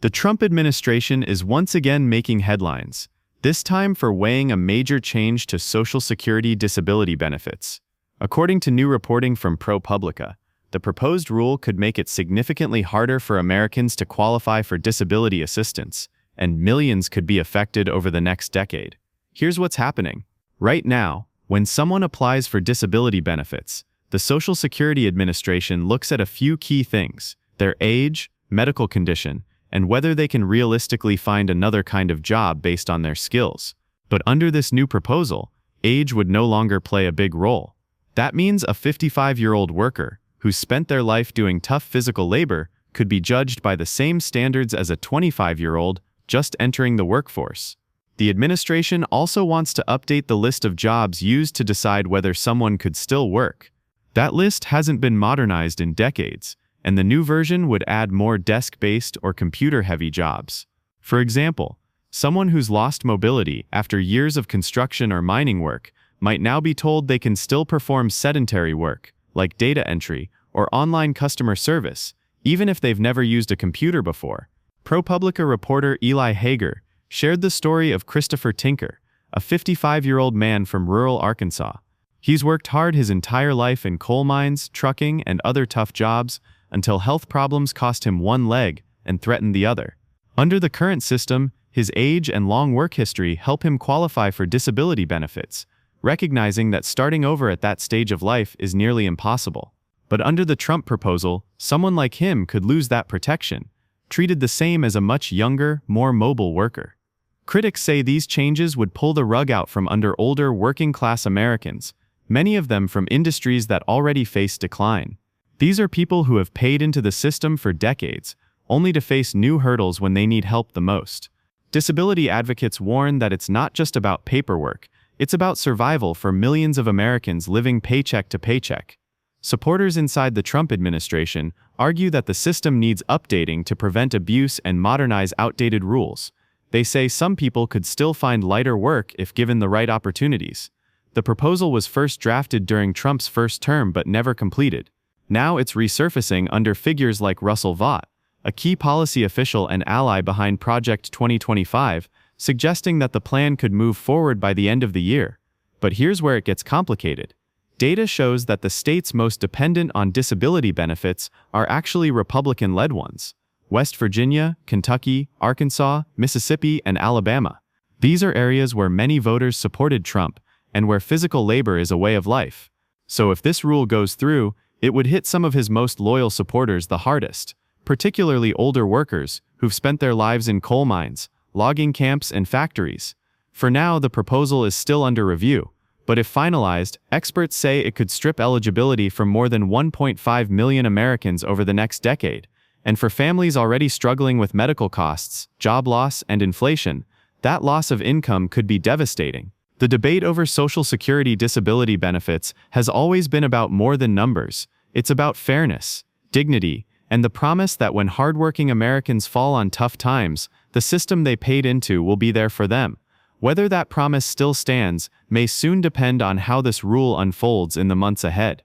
The Trump administration is once again making headlines, this time for weighing a major change to Social Security disability benefits. According to new reporting from ProPublica, the proposed rule could make it significantly harder for Americans to qualify for disability assistance, and millions could be affected over the next decade. Here's what's happening. Right now, when someone applies for disability benefits, the Social Security Administration looks at a few key things: their age, medical condition, and whether they can realistically find another kind of job based on their skills. But under this new proposal, age would no longer play a big role. That means a 55-year-old worker who spent their life doing tough physical labor could be judged by the same standards as a 25-year-old just entering the workforce. The administration also wants to update the list of jobs used to decide whether someone could still work. That list hasn't been modernized in decades, and the new version would add more desk-based or computer-heavy jobs. For example, someone who's lost mobility after years of construction or mining work might now be told they can still perform sedentary work, like data entry or online customer service, even if they've never used a computer before. ProPublica reporter Eli Hager shared the story of Christopher Tinker, a 55-year-old man from rural Arkansas. He's worked hard his entire life in coal mines, trucking, and other tough jobs, until health problems cost him one leg and threatened the other. Under the current system, his age and long work history help him qualify for disability benefits, recognizing that starting over at that stage of life is nearly impossible. But under the Trump proposal, someone like him could lose that protection, treated the same as a much younger, more mobile worker. Critics say these changes would pull the rug out from under older working-class Americans, many of them from industries that already face decline. These are people who have paid into the system for decades, only to face new hurdles when they need help the most. Disability advocates warn that it's not just about paperwork, it's about survival for millions of Americans living paycheck to paycheck. Supporters inside the Trump administration argue that the system needs updating to prevent abuse and modernize outdated rules. They say some people could still find lighter work if given the right opportunities. The proposal was first drafted during Trump's first term but never completed. Now it's resurfacing under figures like Russell Vought, a key policy official and ally behind Project 2025, suggesting that the plan could move forward by the end of the year. But here's where it gets complicated. Data shows that the states most dependent on disability benefits are actually Republican-led ones: West Virginia, Kentucky, Arkansas, Mississippi, and Alabama. These are areas where many voters supported Trump and where physical labor is a way of life. So if this rule goes through, it would hit some of his most loyal supporters the hardest, particularly older workers who've spent their lives in coal mines, logging camps, and factories. For now, the proposal is still under review, but if finalized, experts say it could strip eligibility from more than 1.5 million Americans over the next decade. And for families already struggling with medical costs, job loss, and inflation, that loss of income could be devastating. The debate over Social Security disability benefits has always been about more than numbers. It's about fairness, dignity, and the promise that when hardworking Americans fall on tough times, the system they paid into will be there for them. Whether that promise still stands may soon depend on how this rule unfolds in the months ahead.